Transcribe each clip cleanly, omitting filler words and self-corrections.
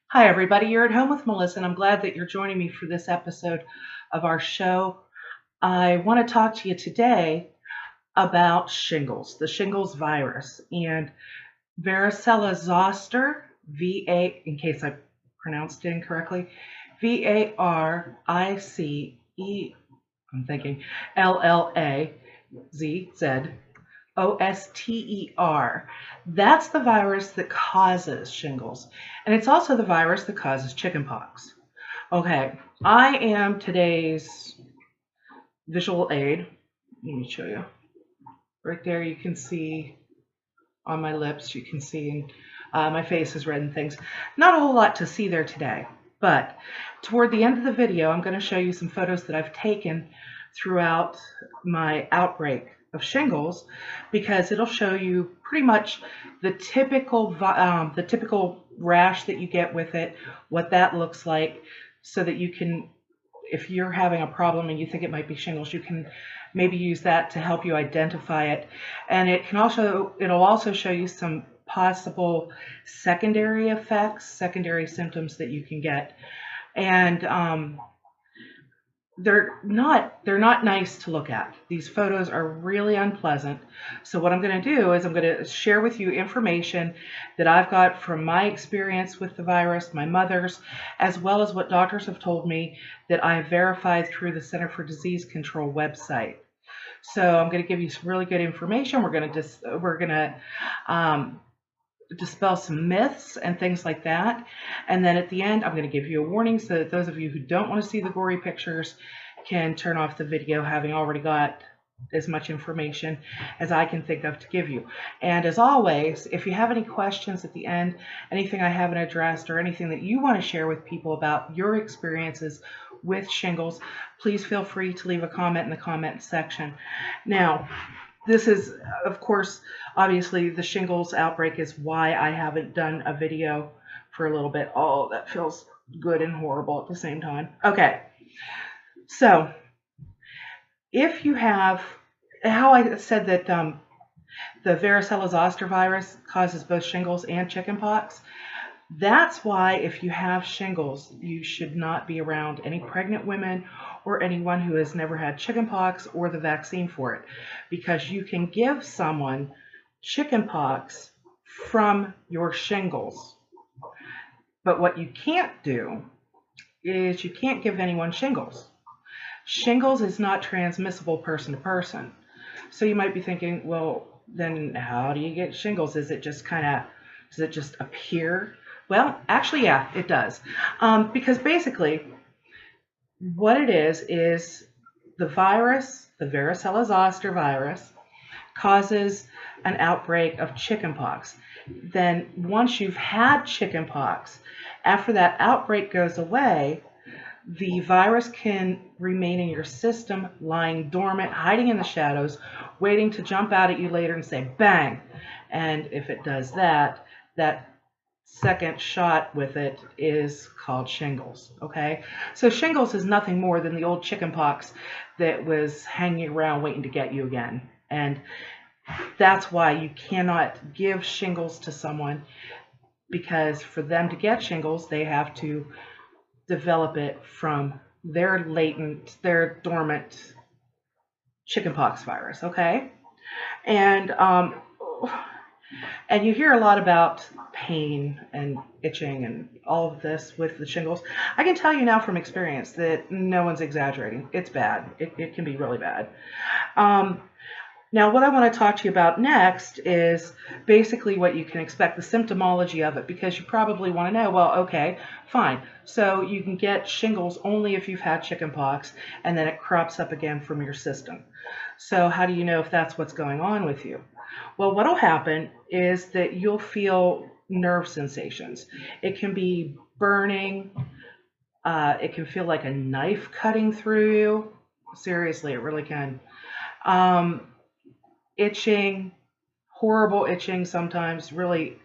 Hi, everybody. You're at home with Melissa, and I'm glad that you're joining me for this episode of our show. I want to talk to you today about shingles, the shingles virus, and varicella zoster, in case I pronounced it incorrectly, VARICE, I'm thinking LLAZZOSTER. That's the virus that causes shingles, and it's also the virus that causes chickenpox. Okay, I am today's visual aid. Let me show you. Right there, you can see on my lips, you can see, and my face is red and things. Not a whole lot to see there today, but toward the end of the video, I'm going to show you some photos that I've taken throughout my outbreak of shingles, because it'll show you pretty much the typical rash that you get with it, what that looks like, so that you can, if you're having a problem and you think it might be shingles, you can maybe use that to help you identify it. And it'll also show you some possible secondary effects, secondary symptoms that you can get. And they're not nice to look at. These photos are really unpleasant. So what I'm going to do is I'm going to share with you information that I've got from my experience with the virus, my mother's, as well as what doctors have told me that I have verified through the Center for Disease Control website. So I'm going to give you some really good information. We're going to dispel some myths and things like that. And then at the end, I'm going to give you a warning so that those of you who don't want to see the gory pictures can turn off the video, having already got as much information as I can think of to give you. And as always, if you have any questions at the end, anything I haven't addressed, or anything that you want to share with people about your experiences with shingles, please feel free to leave a comment in the comment section. Now, this is, of course, obviously the shingles outbreak is why I haven't done a video for a little bit. Oh, that feels good and horrible at the same time. Okay, so if you have, how I said that the varicella zoster virus causes both shingles and chickenpox, that's why if you have shingles, you should not be around any pregnant women or anyone who has never had chickenpox or the vaccine for it, because you can give someone chickenpox from your shingles. But what you can't do is you can't give anyone shingles. Shingles is not transmissible person to person. So you might be thinking, well, then how do you get shingles? Does it just appear? Well, actually, yeah, it does. Because basically, what it is the virus, the varicella zoster virus, causes an outbreak of chickenpox. Then once you've had chickenpox, after that outbreak goes away, the virus can remain in your system, lying dormant, hiding in the shadows, waiting to jump out at you later and say, bang. And if it does that, that second shot with it is called shingles. Okay, so shingles is nothing more than the old chickenpox that was hanging around waiting to get you again. And that's why you cannot give shingles to someone, because for them to get shingles, they have to develop it from their dormant chickenpox virus. Okay, and you hear a lot about pain and itching and all of this with the shingles. I can tell you now from experience that no one's exaggerating. It's bad. It can be really bad. Now, what I want to talk to you about next is basically what you can expect, the symptomology of it, because you probably want to know, well, okay, fine. So you can get shingles only if you've had chickenpox, and then it crops up again from your system. So how do you know if that's what's going on with you? Well, what will happen is that you'll feel nerve sensations. It can be burning. It can feel like a knife cutting through you. Seriously, it really can. Itching, horrible itching sometimes, really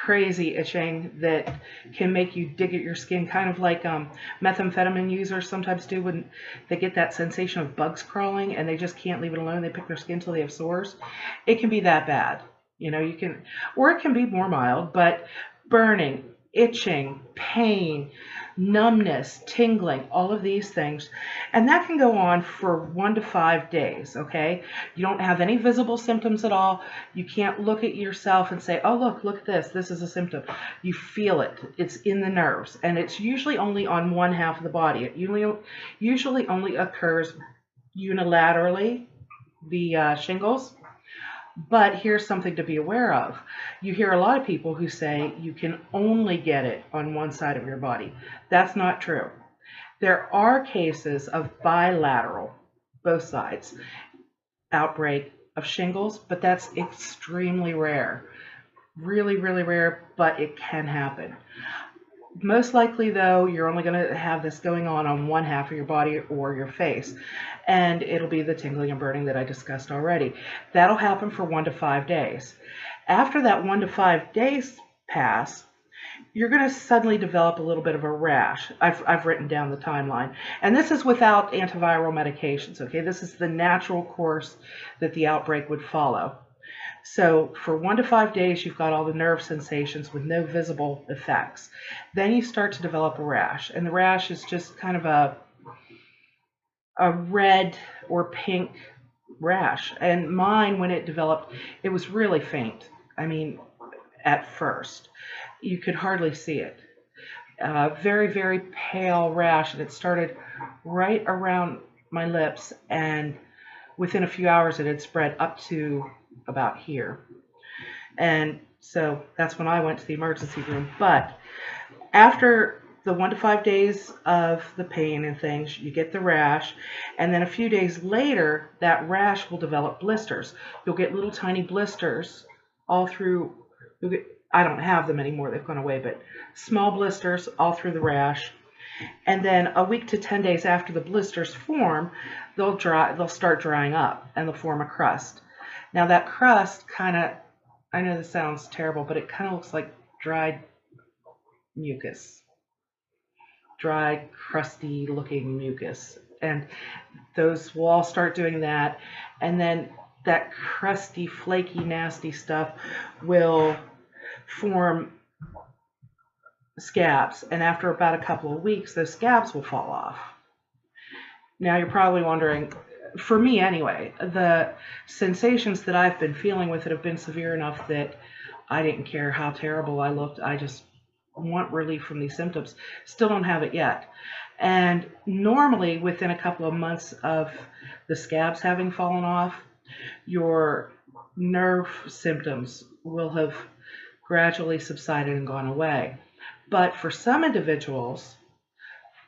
crazy itching that can make you dig at your skin, kind of like methamphetamine users sometimes do when they get that sensation of bugs crawling and they just can't leave it alone. They pick their skin till they have sores. It can be that bad. You know, you can, or it can be more mild, but burning, itching, pain, numbness, tingling, all of these things. And that can go on for 1 to 5 days, okay? You don't have any visible symptoms at all. You can't look at yourself and say, oh, look at this. This is a symptom. You feel it. It's in the nerves. And it's usually only on one half of the body. It usually only occurs unilaterally, the shingles. But here's something to be aware of. You hear a lot of people who say you can only get it on one side of your body. That's not true. There are cases of bilateral, both sides, outbreak of shingles, but that's extremely rare. Really, really rare, but it can happen. Most likely, though, you're only going to have this going on one half of your body or your face, and it'll be the tingling and burning that I discussed already. That'll happen for 1 to 5 days. After that 1 to 5 days pass, you're going to suddenly develop a little bit of a rash. I've written down the timeline, and this is without antiviral medications, okay? This is the natural course that the outbreak would follow. So for 1 to 5 days, you've got all the nerve sensations with no visible effects. Then you start to develop a rash, and the rash is just kind of a red or pink rash. And mine, when it developed, it was really faint. I mean, at first, you could hardly see it. Very, very pale rash, and it started right around my lips, and within a few hours it had spread up to about here. And so that's when I went to the emergency room. But after the 1 to 5 days of the pain and things, you get the rash, and then a few days later that rash will develop blisters. You'll get little tiny blisters all through. I don't have them anymore, they've gone away, but small blisters all through the rash. And then a week to 10 days after the blisters form, they'll start drying up, and they'll form a crust. Now that crust kind of, I know this sounds terrible, but it kind of looks like dried mucus. Dry, crusty looking mucus. And those will all start doing that. And then that crusty, flaky, nasty stuff will form scabs. And after about a couple of weeks, those scabs will fall off. Now you're probably wondering, for me anyway, the sensations that I've been feeling with it have been severe enough that I didn't care how terrible I looked. I just want relief from these symptoms. Still don't have it yet. And normally within a couple of months of the scabs having fallen off, your nerve symptoms will have gradually subsided and gone away. But for some individuals,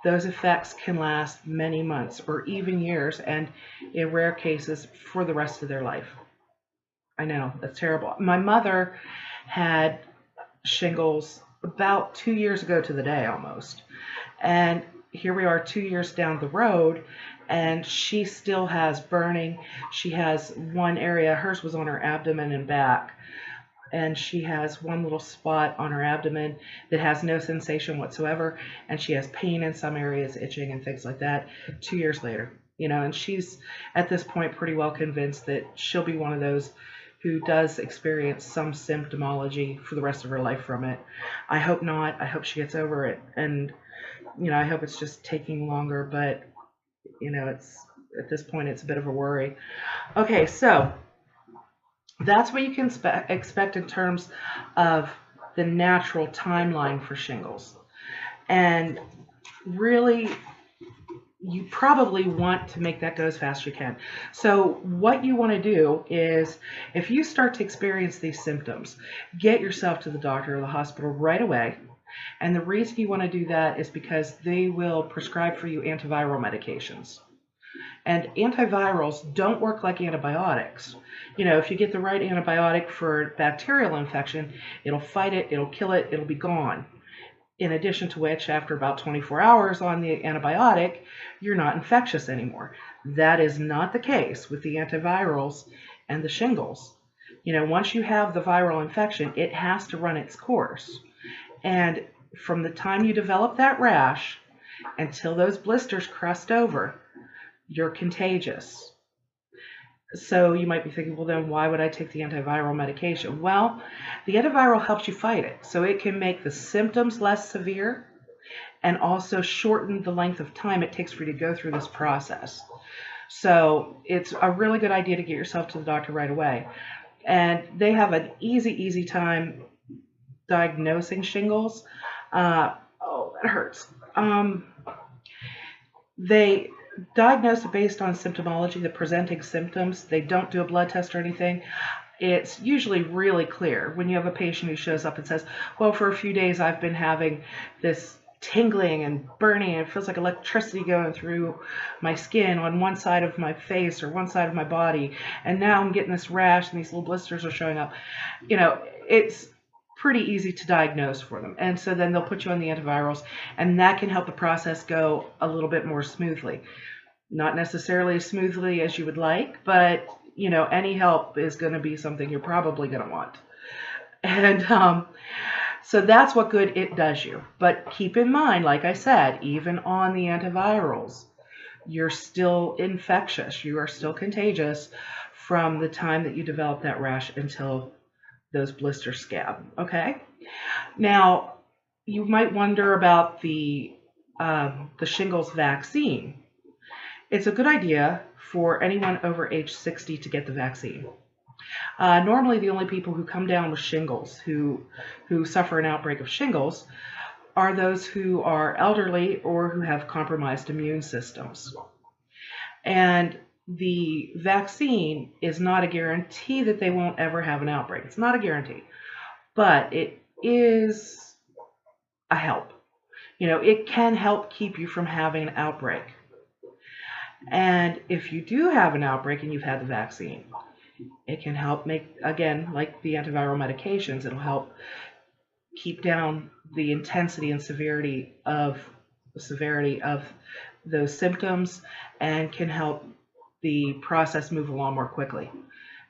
those effects can last many months or even years, and in rare cases for the rest of their life. I know, that's terrible. My mother had shingles about 2 years ago to the day almost. And here we are 2 years down the road, and she still has burning. She has one area, hers was on her abdomen and back, and she has one little spot on her abdomen that has no sensation whatsoever, and she has pain in some areas, itching and things like that 2 years later. You know, and she's at this point pretty well convinced that she'll be one of those who does experience some symptomology for the rest of her life from it. I hope not. I hope she gets over it, and you know, I hope it's just taking longer, but you know, it's at this point it's a bit of a worry. Okay, so that's what you can expect in terms of the natural timeline for shingles. And really, you probably want to make that go as fast as you can. So what you want to do is, if you start to experience these symptoms, get yourself to the doctor or the hospital right away. And the reason you want to do that is because they will prescribe for you antiviral medications. And antivirals don't work like antibiotics. You know, if you get the right antibiotic for bacterial infection, it'll fight it, it'll kill it, it'll be gone. In addition to which, after about 24 hours on the antibiotic, you're not infectious anymore. That is not the case with the antivirals and the shingles. You know, once you have the viral infection, it has to run its course. And from the time you develop that rash until those blisters crust over, you're contagious. So you might be thinking, well, then why would I take the antiviral medication? Well, the antiviral helps you fight it. So it can make the symptoms less severe and also shorten the length of time it takes for you to go through this process. So it's a really good idea to get yourself to the doctor right away. And they have an easy time diagnosing shingles. Oh, that hurts. They diagnose it based on symptomology, the presenting symptoms. They don't do a blood test or anything. It's usually really clear when you have a patient who shows up and says, well, for a few days I've been having this tingling and burning, and it feels like electricity going through my skin on one side of my face or one side of my body, and now I'm getting this rash and these little blisters are showing up. It's pretty easy to diagnose for them. And so then they'll put you on the antivirals, and that can help the process go a little bit more smoothly. Not necessarily as smoothly as you would like, but any help is going to be something you're probably going to want. And so that's what good it does you. But keep in mind, like I said, even on the antivirals, you're still infectious. You are still contagious from the time that you develop that rash until those blisters scab. Okay. Now, you might wonder about the shingles vaccine. It's a good idea for anyone over age 60 to get the vaccine. Normally, the only people who come down with shingles, who suffer an outbreak of shingles, are those who are elderly or who have compromised immune systems. And the vaccine is not a guarantee that they won't ever have an outbreak. It's not a guarantee, but it is a help. It can help keep you from having an outbreak. And if you do have an outbreak and you've had the vaccine, it can help make, again, like the antiviral medications, it'll help keep down the intensity and severity of those symptoms and can help the process move along more quickly.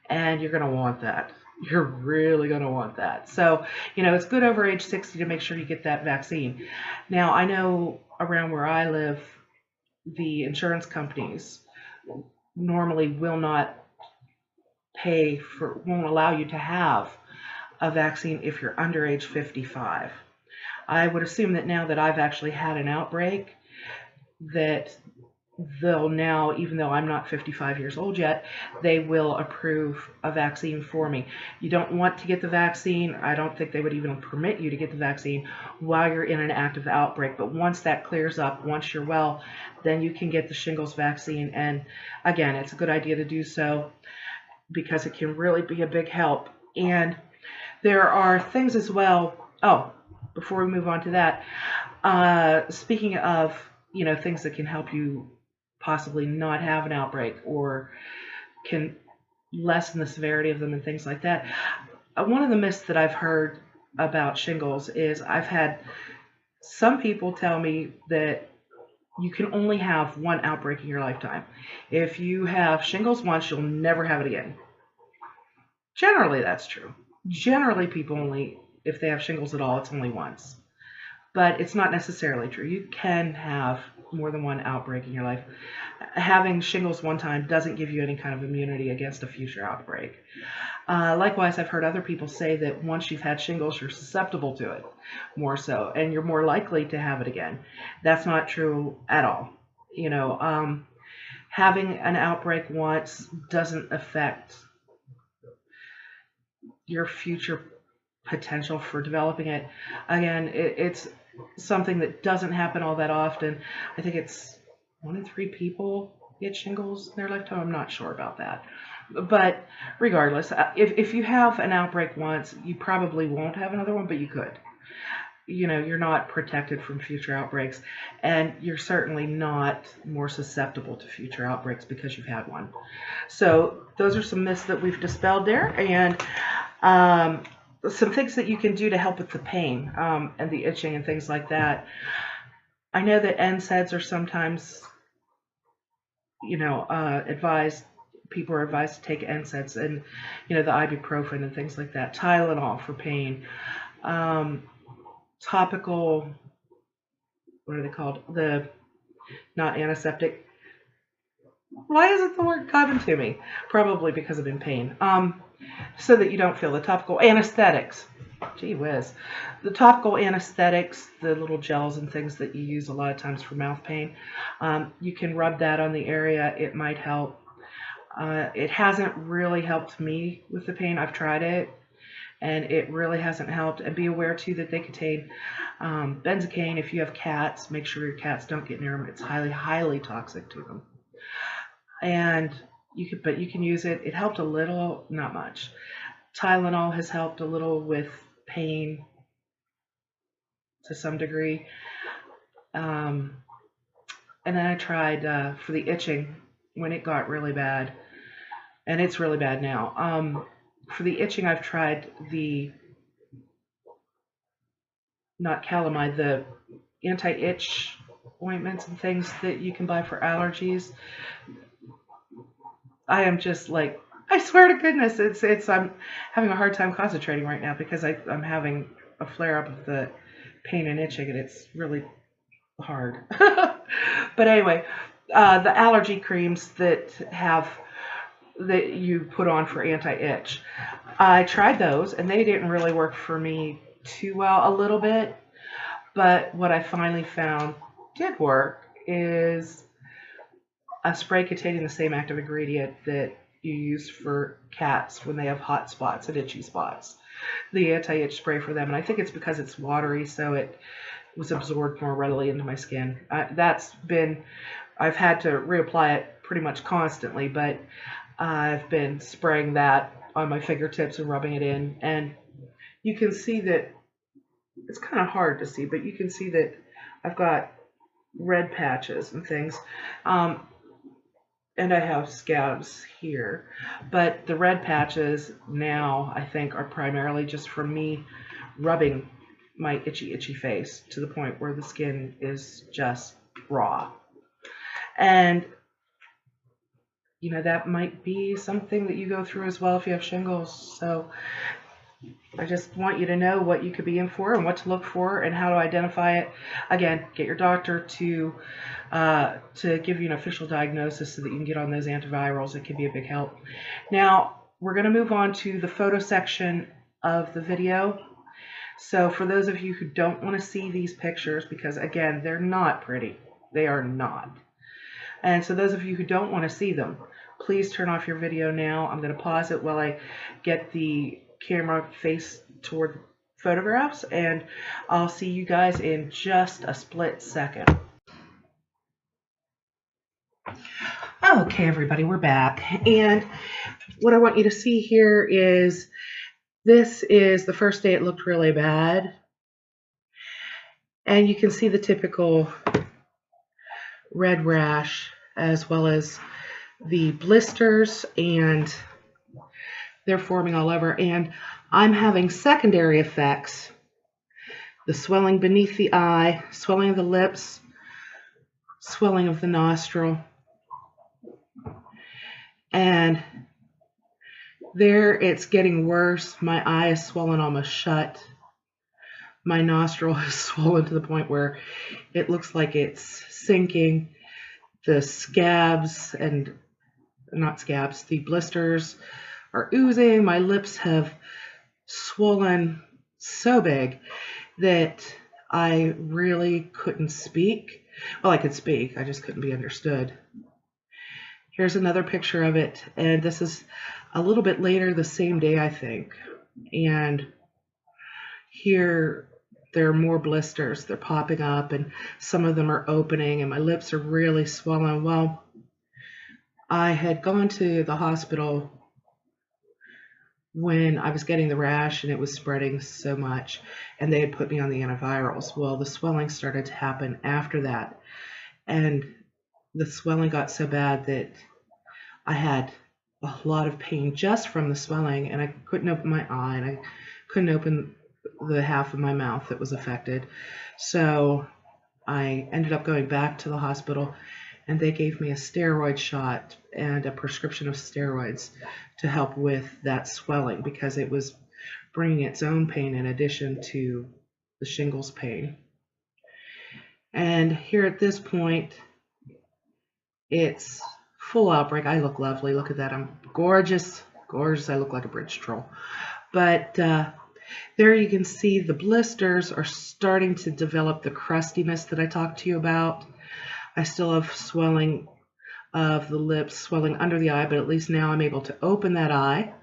And you're going to want that. You're really going to want that. So, it's good over age 60 to make sure you get that vaccine. Now, I know around where I live, the insurance companies normally won't allow you to have a vaccine if you're under age 55. I would assume that now that I've actually had an outbreak, that they'll now, even though I'm not 55 years old yet, they will approve a vaccine for me. You don't want to get the vaccine. I don't think they would even permit you to get the vaccine while you're in an active outbreak. But once that clears up, once you're well, then you can get the shingles vaccine. And again, it's a good idea to do so because it can really be a big help. And there are things as well. Oh, before we move on to that, speaking of, things that can help you possibly not have an outbreak or can lessen the severity of them and things like that. One of the myths that I've heard about shingles is I've had some people tell me that you can only have one outbreak in your lifetime. If you have shingles once, you'll never have it again. Generally, that's true. Generally, people only, if they have shingles at all, it's only once. But it's not necessarily true. You can have more than one outbreak in your life. Having shingles one time doesn't give you any kind of immunity against a future outbreak. Likewise, I've heard other people say that once you've had shingles, you're susceptible to it more so, and you're more likely to have it again. That's not true at all. Having an outbreak once doesn't affect your future potential for developing it. Again, it's something that doesn't happen all that often. I think it's 1 in 3 people get shingles in their lifetime. I'm not sure about that. But regardless, if you have an outbreak once, you probably won't have another one, but you could. You're not protected from future outbreaks, and you're certainly not more susceptible to future outbreaks because you've had one. So those are some myths that we've dispelled there, and some things that you can do to help with the pain and the itching and things like that. I know that NSAIDs are sometimes, advised. People are advised to take NSAIDs and, the ibuprofen and things like that. Tylenol for pain. Topical, what are they called? The not antiseptic. Why isn't the word coming to me? Probably because I'm in pain. So that you don't feel the topical anesthetics. Gee whiz. The topical anesthetics, the little gels and things that you use a lot of times for mouth pain, you can rub that on the area. It might help. It hasn't really helped me with the pain. I've tried it, and it really hasn't helped. And be aware too that they contain benzocaine. If you have cats, make sure your cats don't get near them. It's highly, highly toxic to them. And but you can use it. It helped a little, not much. Tylenol has helped a little with pain to some degree. And then I tried for the itching when it got really bad, and it's really bad now. For the itching, I've tried the, not calamine, the anti-itch ointments and things that you can buy for allergies. I am just like, I swear to goodness, I'm having a hard time concentrating right now because I'm having a flare up of the pain and itching, and it's really hard. But anyway, the allergy creams that you put on for anti-itch, I tried those and they didn't really work for me too well, a little bit. But what I finally found did work is a spray containing the same active ingredient that you use for cats when they have hot spots and itchy spots. The anti-itch spray for them, and I think it's because it's watery, so it was absorbed more readily into my skin. I've had to reapply it pretty much constantly, but I've been spraying that on my fingertips and rubbing it in, and you can see that it's kind of hard to see, but you can see that I've got red patches and things. And I have scabs here, but the red patches now I think are primarily just from me rubbing my itchy face to the point where the skin is just raw. And you know, that might be something that you go through as well if you have shingles. So I just want you to know what you could be in for and what to look for and how to identify it. Again, get your doctor to give you an official diagnosis so that you can get on those antivirals. It can be a big help. Now, we're going to move on to the photo section of the video. So for those of you who don't want to see these pictures, because again, they're not pretty. They are not. And so those of you who don't want to see them, please turn off your video now. I'm going to pause it while I get the camera face toward photographs, and I'll see you guys in just a split second. Okay, everybody, we're back. And what I want you to see here is this is the first day it looked really bad. And you can see the typical red rash as well as the blisters, and they're forming all over. And I'm having secondary effects. The swelling beneath the eye, swelling of the lips, swelling of the nostril. And there it's getting worse. My eye is swollen almost shut. My nostril is swollen to the point where it looks like it's sinking. The scabs, and not scabs, the blisters are oozing. My lips have swollen so big that I really couldn't speak. Well, I could speak, I just couldn't be understood. Here's another picture of it, and this is a little bit later the same day, I think. And here there are more blisters. They're popping up, and some of them are opening, and my lips are really swollen. Well, I had gone to the hospital when I was getting the rash and it was spreading so much, and they had put me on the antivirals. Well, the swelling started to happen after that, and the swelling got so bad that I had a lot of pain just from the swelling, and I couldn't open my eye, and I couldn't open the half of my mouth that was affected. So I ended up going back to the hospital, and they gave me a steroid shot and a prescription of steroids to help with that swelling, because it was bringing its own pain in addition to the shingles pain. And here at this point, it's full outbreak. I look lovely. Look at that. I'm gorgeous. Gorgeous. I look like a bridge troll. But there you can see the blisters are starting to develop the crustiness that I talked to you about. I still have swelling of the lips, swelling under the eye, but at least now I'm able to open that eye.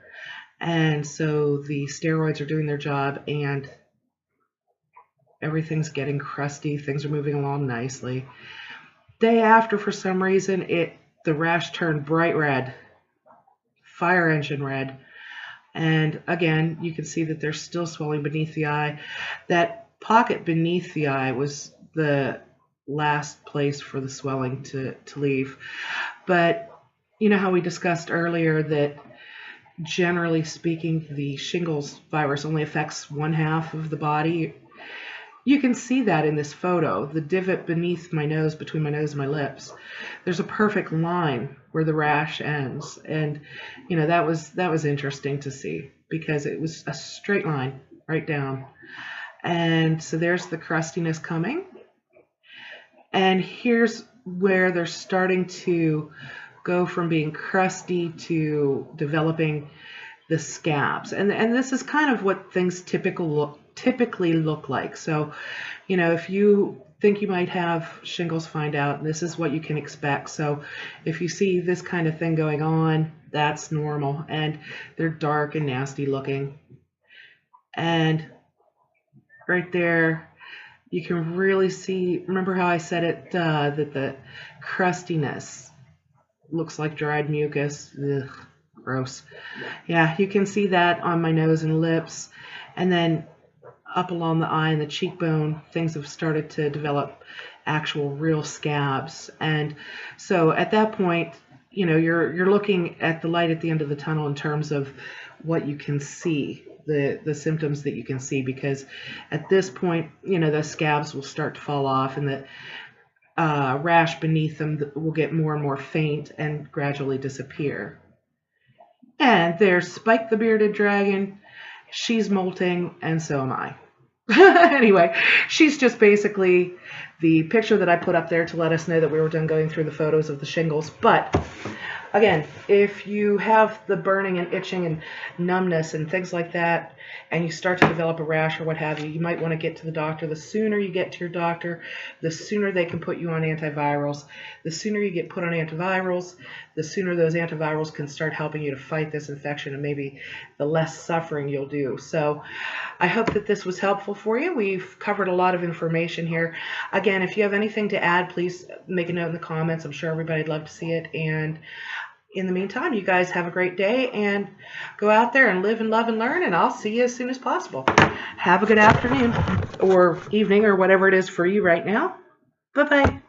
And so the steroids are doing their job and everything's getting crusty. Things are moving along nicely. Day after, for some reason, the rash turned bright red, fire engine red. And again, you can see that there's still swelling beneath the eye. That pocket beneath the eye was the last place for the swelling to leave. But you know how we discussed earlier that generally speaking, the shingles virus only affects 1/2 of the body. You can see that in this photo, the divot beneath my nose, between my nose and my lips. There's a perfect line where the rash ends. And, you know, that was interesting to see because it was a straight line right down. And so there's the crustiness coming. And here's where they're starting to go from being crusty to developing the scabs. And this is kind of what things typically look like. So, you know, if you think you might have shingles, find out this is what you can expect. So if you see this kind of thing going on, that's normal. And they're dark and nasty looking. And right there, you can really see, remember how I said it, that the crustiness looks like dried mucus. Ugh, gross. Yeah, you can see that on my nose and lips. And then up along the eye and the cheekbone, things have started to develop actual real scabs. And so at that point, you know, you're looking at the light at the end of the tunnel in terms of what you can see, the symptoms that you can see, because at this point, you know, the scabs will start to fall off and the rash beneath them will get more and more faint and gradually disappear. And there's Spike the bearded dragon. She's molting, and so am I. Anyway, she's just basically the picture that I put up there to let us know that we were done going through the photos of the shingles. But again, if you have the burning and itching and numbness and things like that, and you start to develop a rash or what have you, you might want to get to the doctor. The sooner you get to your doctor, the sooner they can put you on antivirals. The sooner you get put on antivirals, the sooner those antivirals can start helping you to fight this infection, and maybe the less suffering you'll do. So I hope that this was helpful for you. We've covered a lot of information here. Again, if you have anything to add, please make a note in the comments. I'm sure everybody'd love to see it. And in the meantime, you guys have a great day and go out there and live and love and learn, and I'll see you as soon as possible. Have a good afternoon or evening or whatever it is for you right now. Bye-bye.